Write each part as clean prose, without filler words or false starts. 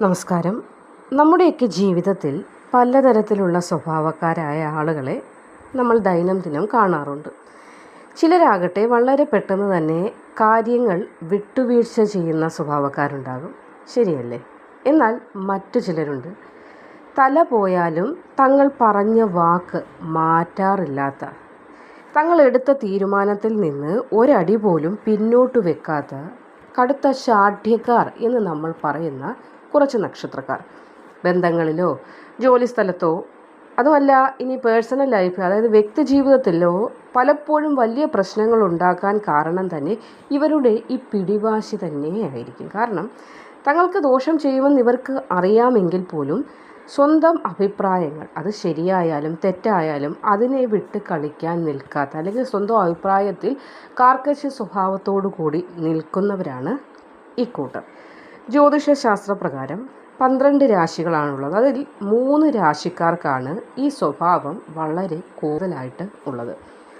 നമസ്കാരം. നമ്മുടെയൊക്കെ ജീവിതത്തിൽ പലതരത്തിലുള്ള സ്വഭാവക്കാരായ ആളുകളെ നമ്മൾ ദൈനംദിനം കാണാറുണ്ട്. ചിലരാകട്ടെ വളരെ പെട്ടെന്ന് തന്നെ കാര്യങ്ങൾ വിട്ടുവീഴ്ച ചെയ്യുന്ന സ്വഭാവക്കാരുണ്ടാകും, ശരിയല്ലേ? എന്നാൽ മറ്റു ചിലരുണ്ട്, തല പോയാലും തങ്ങൾ പറഞ്ഞ വാക്ക് മാറ്റാറില്ലാത്ത, തങ്ങൾ എടുത്ത തീരുമാനത്തിൽ നിന്ന് ഒരടി പോലും പിന്നോട്ട് വെക്കാത്ത കടുത്ത ശാഠ്യക്കാർ എന്ന് നമ്മൾ പറയുന്ന കുറച്ച് നക്ഷത്രക്കാർ. ബന്ധങ്ങളിലോ ജോലിസ്ഥലത്തോ അതുമല്ല ഇനി പേഴ്സണൽ ലൈഫ്, അതായത് വ്യക്തി ജീവിതത്തിലോ പലപ്പോഴും വലിയ പ്രശ്നങ്ങൾ ഉണ്ടാക്കാൻ കാരണം തന്നെ ഇവരുടെ ഈ പിടിവാശി തന്നെയായിരിക്കും. കാരണം തങ്ങൾക്ക് ദോഷം ചെയ്യുമെന്ന് ഇവർക്ക് അറിയാമെങ്കിൽ പോലും സ്വന്തം അഭിപ്രായങ്ങൾ, അത് ശരിയായാലും തെറ്റായാലും അതിനെ വിട്ട് കളിക്കാൻ നിൽക്കാത്ത, അല്ലെങ്കിൽ സ്വന്തം അഭിപ്രായത്തിൽ കാർക്കശ്യ സ്വഭാവത്തോടു കൂടി നിൽക്കുന്നവരാണ് ഇക്കൂട്ടർ. ജ്യോതിഷ ശാസ്ത്രപ്രകാരം 12 രാശികളാണുള്ളത്. അതിൽ 3 രാശിക്കാർക്കാണ് ഈ സ്വഭാവം വളരെ കൂടുതലായിട്ട് ഉള്ളത്.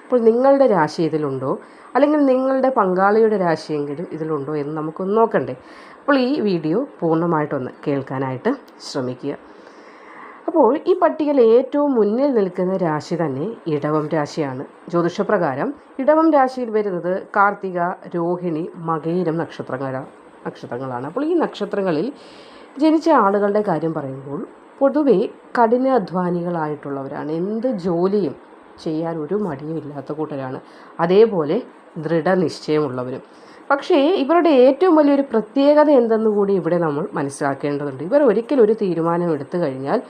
അപ്പോൾ നിങ്ങളുടെ രാശി ഇതിലുണ്ടോ, അല്ലെങ്കിൽ നിങ്ങളുടെ പങ്കാളിയുടെ രാശിയെങ്കിലും ഇതിലുണ്ടോ എന്ന് നമുക്കൊന്ന് നോക്കണ്ടേ? അപ്പോൾ ഈ വീഡിയോ പൂർണ്ണമായിട്ടൊന്ന് കേൾക്കാനായിട്ട് ശ്രമിക്കുക. അപ്പോൾ ഈ പട്ടികയിൽ ഏറ്റവും മുന്നിൽ നിൽക്കുന്ന രാശി തന്നെ ഇടവം രാശിയാണ്. ജ്യോതിഷപ്രകാരം ഇടവം രാശിയിൽ വരുന്നത് കാർത്തിക, രോഹിണി, മകയിരം നക്ഷത്രങ്ങളാണ്. അപ്പോൾ ഈ നക്ഷത്രങ്ങളിൽ ജനിച്ച ആളുകളുടെ കാര്യം പറയുമ്പോൾ പൊതുവെ കഠിനാധ്വാനികളായിട്ടുള്ളവരാണ്. എന്ത് ജോലിയും ചെയ്യാൻ ഒരു മടിയും ഇല്ലാത്ത കൂട്ടരാണ്. അതേപോലെ ദൃഢനിശ്ചയമുള്ളവരും. പക്ഷേ ഇവരുടെ ഏറ്റവും വലിയൊരു പ്രത്യേകത എന്തെന്ന് കൂടി ഇവിടെ നമ്മൾ മനസ്സിലാക്കേണ്ടതുണ്ട്. ഇവർ ഒരിക്കലും ഒരു തീരുമാനം എടുത്തു കഴിഞ്ഞാൽ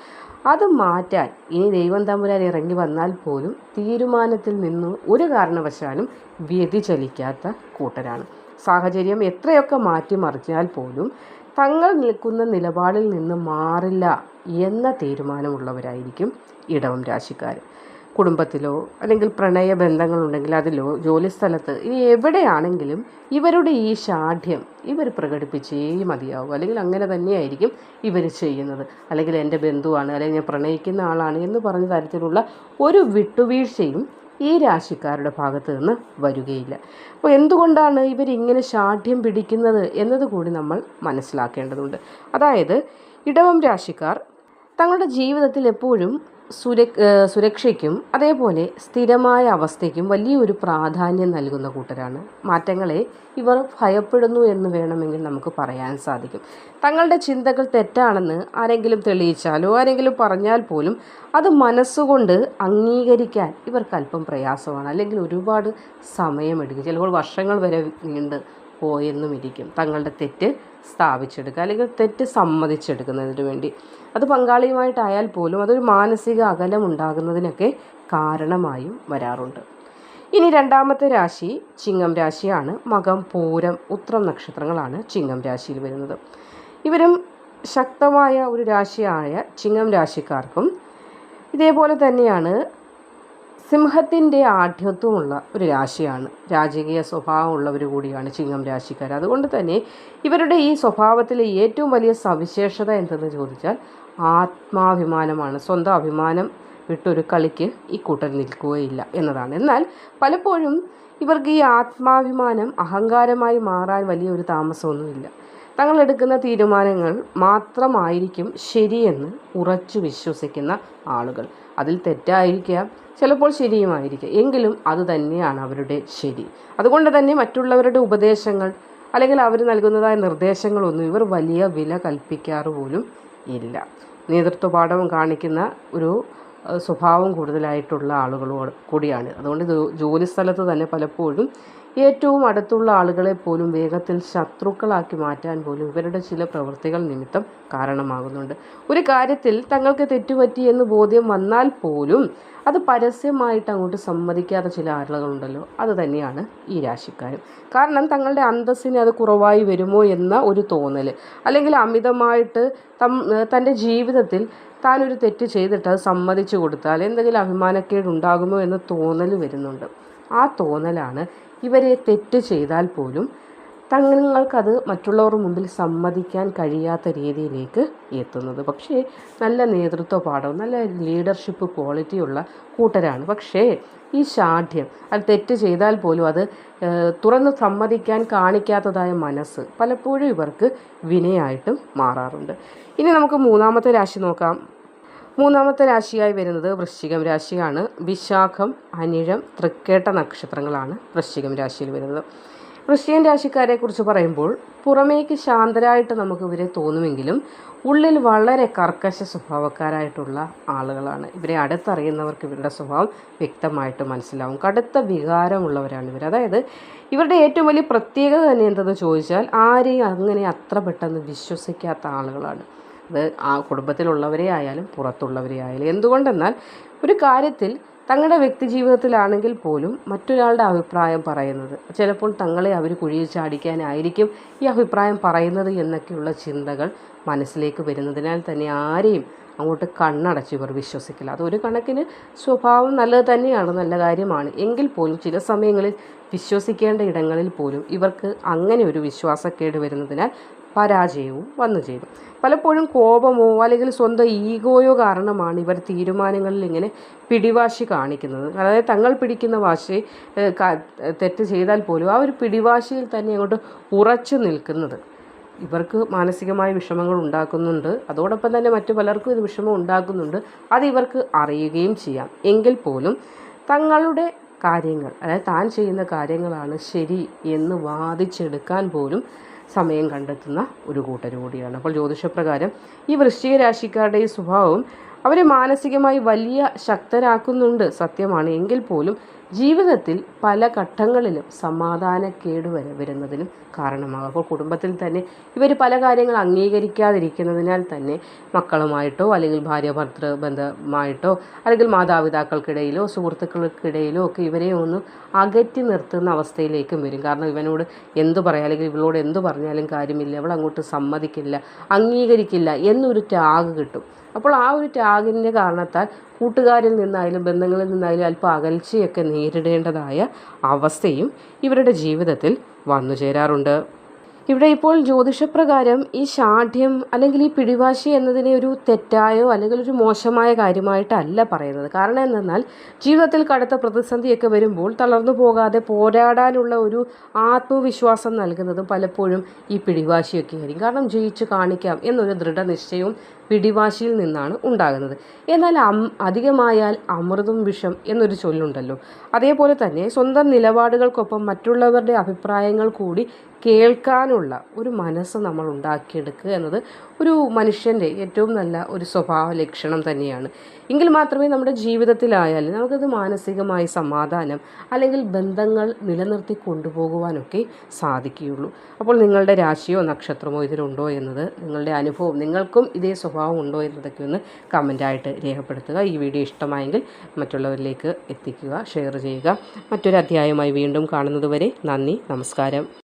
അത് മാറ്റാൻ ഇനി ദൈവം തമ്പുരാൻ ഇറങ്ങി വന്നാൽ പോലും തീരുമാനത്തിൽ നിന്ന് ഒരു കാരണവശാലും വ്യതിചലിക്കാത്ത കൂട്ടരാണ്. സാഹചര്യം എത്രയൊക്കെ മാറ്റിമറിച്ചാൽ പോലും തങ്ങൾ നിൽക്കുന്ന നിലപാടിൽ നിന്ന് മാറില്ല എന്ന തീരുമാനമുള്ളവരായിരിക്കും ഇടവം രാശിക്കാർ. കുടുംബത്തിലോ അല്ലെങ്കിൽ പ്രണയ ബന്ധങ്ങളുണ്ടെങ്കിൽ അതിലോ ജോലിസ്ഥലത്ത് ഇനി എവിടെയാണെങ്കിലും ഇവരുടെ ഈ ശാഠ്യം ഇവർ പ്രകടിപ്പിച്ചേ മതിയാവും. അല്ലെങ്കിൽ അങ്ങനെ തന്നെയായിരിക്കും ഇവർ ചെയ്യുന്നത്. അല്ലെങ്കിൽ എൻ്റെ ബന്ധുവാണ്, അല്ലെങ്കിൽ ഞാൻ പ്രണയിക്കുന്ന ആളാണ് എന്ന് പറഞ്ഞ തരത്തിലുള്ള ഒരു വിട്ടുവീഴ്ചയും ഈ രാശിക്കാരുടെ ഭാഗത്ത് നിന്ന് വരികയില്ല. അപ്പോൾ എന്തുകൊണ്ടാണ് ഇവരിങ്ങനെ ശാഠ്യം പിടിക്കുന്നത് എന്നത് കൂടി നമ്മൾ മനസ്സിലാക്കേണ്ടതുണ്ട്. അതായത് ഇടവം രാശിക്കാർ തങ്ങളുടെ ജീവിതത്തിൽ എപ്പോഴും സുരക്ഷയ്ക്കും അതേപോലെ സ്ഥിരമായ അവസ്ഥയ്ക്കും വലിയൊരു പ്രാധാന്യം നൽകുന്ന കൂട്ടരാണ്. മാറ്റങ്ങളെ ഇവർ ഭയപ്പെടുന്നു എന്ന് വേണമെങ്കിൽ നമുക്ക് പറയാൻ സാധിക്കും. തങ്ങളുടെ ചിന്തകൾ തെറ്റാണെന്ന് ആരെങ്കിലും തെളിയിച്ചാലോ ആരെങ്കിലും പറഞ്ഞാൽ പോലും അത് മനസ്സുകൊണ്ട് അംഗീകരിക്കാൻ ഇവർക്ക് അല്പം പ്രയാസമാണ്. അല്ലെങ്കിൽ ഒരുപാട് സമയമെടുക്കും, ചിലപ്പോൾ വർഷങ്ങൾ വരെ നീണ്ട് പോയെന്നും ഇരിക്കും തങ്ങളുടെ തെറ്റ് സ്ഥാപിച്ചെടുക്കുക, അല്ലെങ്കിൽ തെറ്റ് സമ്മതിച്ചെടുക്കുന്നതിന് വേണ്ടി. അത് പങ്കാളിയുമായിട്ടായാൽ പോലും അതൊരു മാനസിക അകലം ഉണ്ടാകുന്നതിനൊക്കെ കാരണമായും വരാറുണ്ട്. ഇനി രണ്ടാമത്തെ രാശി ചിങ്ങം രാശിയാണ്. മകം, പൂരം, ഉത്രം നക്ഷത്രങ്ങളാണ് ചിങ്ങം രാശിയിൽ വരുന്നത്. ഇവരും ശക്തമായ ഒരു രാശിയായ ചിങ്ങം രാശിക്കാർക്കും ഇതേപോലെ തന്നെയാണ് സിംഹത്തിൻ്റെ ആഢ്യത്വമുള്ള ഒരു രാശിയാണ്. രാജകീയ സ്വഭാവമുള്ളവർ കൂടിയാണ് ചിങ്ങം രാശിക്കാർ. അതുകൊണ്ട് തന്നെ ഇവരുടെ ഈ സ്വഭാവത്തിലെ ഏറ്റവും വലിയ സവിശേഷത എന്തെന്ന് ചോദിച്ചാൽ ആത്മാഭിമാനമാണ്. സ്വന്തം അഭിമാനം വിട്ടൊരു കളിക്ക് ഈ കൂട്ടർ നിൽക്കുകയില്ല എന്നതാണ്. എന്നാൽ പലപ്പോഴും ഇവർക്ക് ഈ ആത്മാഭിമാനം അഹങ്കാരമായി മാറാൻ വലിയൊരു താമസമൊന്നുമില്ല. തങ്ങളെടുക്കുന്ന തീരുമാനങ്ങൾ മാത്രമായിരിക്കും ശരിയെന്ന് ഉറച്ചു വിശ്വസിക്കുന്ന ആളുകൾ. അതിൽ തെറ്റായിരിക്കാം, ചിലപ്പോൾ ശരിയുമായിരിക്കാം, എങ്കിലും അത് തന്നെയാണ് അവരുടെ ശരി. അതുകൊണ്ട് തന്നെ മറ്റുള്ളവരുടെ ഉപദേശങ്ങൾ അല്ലെങ്കിൽ അവർ നൽകുന്നതായ നിർദ്ദേശങ്ങളൊന്നും ഇവർ വലിയ വില കൽപ്പിക്കാറ് പോലും ഇല്ല. നേതൃത്വപാഠം കാണിക്കുന്ന ഒരു സ്വഭാവം കൂടുതലായിട്ടുള്ള ആളുകളോട് കൂടിയാണ്. അതുകൊണ്ട് ജോലിസ്ഥലത്ത് തന്നെ പലപ്പോഴും ഏറ്റവും അടുത്തുള്ള ആളുകളെ പോലും വേഗത്തിൽ ശത്രുക്കളാക്കി മാറ്റാൻ പോലും ഇവരുടെ ചില പ്രവൃത്തികൾ നിമിത്തം കാരണമാകുന്നുണ്ട്. ഒരു കാര്യത്തിൽ തങ്ങൾക്ക് തെറ്റുപറ്റി എന്ന് ബോധ്യം വന്നാൽ പോലും അത് പരസ്യമായിട്ട് അങ്ങോട്ട് സമ്മതിക്കാത്ത ചില ആളുകളുണ്ടല്ലോ, അത് തന്നെയാണ് ഈ രാശിക്കാരും. കാരണം തങ്ങളുടെ അന്തസ്സിന് അത് കുറവായി വരുമോ എന്ന ഒരു തോന്നൽ, അല്ലെങ്കിൽ അമിതമായിട്ട് തൻ്റെ ജീവിതത്തിൽ താനൊരു തെറ്റ് ചെയ്തിട്ട് അത് സമ്മതിച്ചു കൊടുത്താൽ എന്തെങ്കിലും അഭിമാനക്കേട് ഉണ്ടാകുമോ എന്ന തോന്നൽ വരുന്നുണ്ട്. ആ തോന്നലാണ് ഇവരെ തെറ്റ് ചെയ്താൽ പോലും തങ്ങൾക്കത് മറ്റുള്ളവരുടെ മുമ്പിൽ സമ്മതിക്കാൻ കഴിയാത്ത രീതിയിലേക്ക് എത്തുന്നത്. പക്ഷേ നല്ല നേതൃത്വ പാഠവും നല്ല ലീഡർഷിപ്പ് ക്വാളിറ്റിയുള്ള കൂട്ടരാണ്. പക്ഷേ ഈ ശാഠ്യം, അത് തെറ്റ് ചെയ്താൽ പോലും അത് തുറന്ന് സമ്മതിക്കാൻ കാണിക്കാത്തതായ മനസ്സ് പലപ്പോഴും ഇവർക്ക് വിനയായിട്ടും മാറാറുണ്ട്. ഇനി നമുക്ക് മൂന്നാമത്തെ രാശി നോക്കാം. മൂന്നാമത്തെ രാശിയായി വരുന്നത് വൃശ്ചികം രാശിയാണ്. വിശാഖം, അനിഴം, തൃക്കേട്ട നക്ഷത്രങ്ങളാണ് വൃശ്ചികം രാശിയിൽ വരുന്നത്. വൃശ്ചികം രാശിക്കാരെ കുറിച്ച് പറയുമ്പോൾ പുറമേക്ക് ശാന്തരായിട്ട് നമുക്ക് ഇവരെ തോന്നുമെങ്കിലും ഉള്ളിൽ വളരെ കർക്കശ സ്വഭാവക്കാരായിട്ടുള്ള ആളുകളാണ്. ഇവരെ അടുത്തറിയുന്നവർക്ക് ഇവരുടെ സ്വഭാവം വ്യക്തമായിട്ട് മനസ്സിലാവും. കടുത്ത വികാരമുള്ളവരാണ് ഇവർ. അതായത് ഇവരുടെ ഏറ്റവും വലിയ പ്രത്യേകത തന്നെ എന്തെന്ന് ചോദിച്ചാൽ ആരെയും അങ്ങനെ അത്ര പെട്ടെന്ന് വിശ്വസിക്കാത്ത ആളുകളാണ്. അത് ആ കുടുംബത്തിലുള്ളവരെ ആയാലും പുറത്തുള്ളവരെ ആയാലും. എന്തുകൊണ്ടെന്നാൽ ഒരു കാര്യത്തിൽ തങ്ങളുടെ വ്യക്തി ജീവിതത്തിലാണെങ്കിൽ പോലും മറ്റൊരാളുടെ അഭിപ്രായം പറയുന്നത് ചിലപ്പോൾ തങ്ങളെ അവർ കുഴിയിൽ ചാടിക്കാനായിരിക്കും ഈ അഭിപ്രായം പറയുന്നത് എന്നൊക്കെയുള്ള ചിന്തകൾ മനസ്സിലേക്ക് വരുന്നതിനാൽ തന്നെ ആരെയും അങ്ങോട്ട് കണ്ണടച്ച് ഇവർ വിശ്വസിക്കില്ല. അതൊരു കണക്കിന് സ്വഭാവം നല്ലത് തന്നെയാണ്, നല്ല കാര്യമാണ്. എങ്കിൽ പോലും ചില സമയങ്ങളിൽ വിശ്വസിക്കേണ്ട ഇടങ്ങളിൽ പോലും ഇവർക്ക് അങ്ങനെ ഒരു വിശ്വാസക്കേട് വരുന്നതിനാൽ പരാജയവും വന്നു ചേരും. പലപ്പോഴും കോപമോ അല്ലെങ്കിൽ സ്വന്തം ഈഗോയോ കാരണമാണ് ഇവർ തീരുമാനങ്ങളിൽ ഇങ്ങനെ പിടിവാശി കാണിക്കുന്നത്. അതായത് തങ്ങൾ പിടിക്കുന്ന വാശി തെറ്റ് ചെയ്താൽ പോലും ആ ഒരു പിടിവാശിയിൽ തന്നെ അങ്ങോട്ട് ഉറച്ചു നിൽക്കുന്നത് ഇവർക്ക് മാനസികമായ വിഷമങ്ങൾ ഉണ്ടാക്കുന്നുണ്ട്. അതോടൊപ്പം തന്നെ മറ്റു പലർക്കും ഇത് വിഷമം ഉണ്ടാക്കുന്നുണ്ട്. അത് ഇവർക്ക് അറിയുകയും ചെയ്യാം. എങ്കിൽ പോലും തങ്ങളുടെ കാര്യങ്ങൾ, അതായത് താൻ ചെയ്യുന്ന കാര്യങ്ങളാണ് ശരി എന്ന് വാദിച്ചെടുക്കാൻ പോലും സമയം കണ്ടെത്തുന്ന ഒരു കൂട്ടർ കൂടിയാണ്. അപ്പോൾ ജ്യോതിഷപ്രകാരം ഈ വൃശ്ചിക രാശിക്കാരുടെ ഈ സ്വഭാവം അവരെ മാനസികമായി വലിയ ശക്തരാക്കുന്നുണ്ട്, സത്യമാണ്. എങ്കിൽ പോലും ജീവിതത്തിൽ പല ഘട്ടങ്ങളിലും സമാധാനക്കേട് വരെ വരുന്നതിനും കാരണമാകും. അപ്പോൾ കുടുംബത്തിൽ തന്നെ ഇവർ പല കാര്യങ്ങൾ അംഗീകരിക്കാതിരിക്കുന്നതിനാൽ തന്നെ മക്കളുമായിട്ടോ അല്ലെങ്കിൽ ഭാര്യ ഭർത്തൃ ബന്ധമായിട്ടോ അല്ലെങ്കിൽ മാതാപിതാക്കൾക്കിടയിലോ സുഹൃത്തുക്കൾക്കിടയിലോ ഒക്കെ ഇവരെ ഒന്ന് അകറ്റി നിർത്തുന്ന അവസ്ഥയിലേക്കും വരും. കാരണം ഇവനോട് എന്തു പറയാം അല്ലെങ്കിൽ ഇവളോട് എന്തു പറഞ്ഞാലും കാര്യമില്ല, അവൾ അങ്ങോട്ട് സമ്മതിക്കില്ല, അംഗീകരിക്കില്ല എന്നൊരു ടാഗ് കിട്ടും. അപ്പോൾ ആ ഒരു ടാഗിൻ്റെ കാരണത്താൽ കൂട്ടുകാരിൽ നിന്നായാലും ബന്ധങ്ങളിൽ നിന്നായാലും അല്പം അകൽച്ചയൊക്കെ നേരിടേണ്ടതായ അവസ്ഥയും ഇവരുടെ ജീവിതത്തിൽ വന്നു ചേരാറുണ്ട്. ഇവിടെ ഇപ്പോൾ ജ്യോതിഷപ്രകാരം ഈ ശാഠ്യം അല്ലെങ്കിൽ ഈ പിടിവാശി എന്നതിനെ ഒരു തെറ്റായോ അല്ലെങ്കിൽ ഒരു മോശമായ കാര്യമായിട്ടല്ല പറയുന്നത്. കാരണം എന്തെന്നാൽ ജീവിതത്തിൽ കടുത്ത പ്രതിസന്ധിയൊക്കെ വരുമ്പോൾ തളർന്നു പോകാതെ പോരാടാനുള്ള ഒരു ആത്മവിശ്വാസം നൽകുന്നതും പലപ്പോഴും ഈ പിടിവാശിയൊക്കെ ആയിരിക്കും. കാരണം ജയിച്ചു കാണിക്കാം എന്നൊരു ദൃഢനിശ്ചയവും പിടിവാശിയിൽ നിന്നാണ് ഉണ്ടാകുന്നത്. എന്നാൽ അധികമായാൽ അമൃതും വിഷം എന്നൊരു ചൊല്ലുണ്ടല്ലോ. അതേപോലെ തന്നെ സ്വന്തം നിലപാടുകൾക്കൊപ്പം മറ്റുള്ളവരുടെ അഭിപ്രായങ്ങൾ കൂടി കേൾക്കാനുള്ള ഒരു മനസ്സ് നമ്മൾ ഉണ്ടാക്കിയെടുക്കുക എന്നത് ഒരു മനുഷ്യൻ്റെ ഏറ്റവും നല്ല ഒരു സ്വഭാവ ലക്ഷണം തന്നെയാണ്. എങ്കിൽ മാത്രമേ നമ്മുടെ ജീവിതത്തിലായാലും നമുക്കത് മാനസികമായി സമാധാനം അല്ലെങ്കിൽ ബന്ധങ്ങൾ നിലനിർത്തി കൊണ്ടുപോകുവാനൊക്കെ സാധിക്കുകയുള്ളൂ. അപ്പോൾ നിങ്ങളുടെ രാശിയോ നക്ഷത്രമോ ഇതിലുണ്ടോ എന്നത് നിങ്ങളുടെ അനുഭവം, നിങ്ങൾക്കും ഇതേ സ്വഭാവം ഉണ്ടോ എന്നതൊക്കെ ഒന്ന് കമൻറ്റായിട്ട് രേഖപ്പെടുത്തുക. ഈ വീഡിയോ ഇഷ്ടമായെങ്കിൽ മറ്റുള്ളവരിലേക്ക് എത്തിക്കുക, ഷെയർ ചെയ്യുക. മറ്റൊരു അധ്യായമായി വീണ്ടും കാണുന്നതുവരെ നന്ദി, നമസ്കാരം.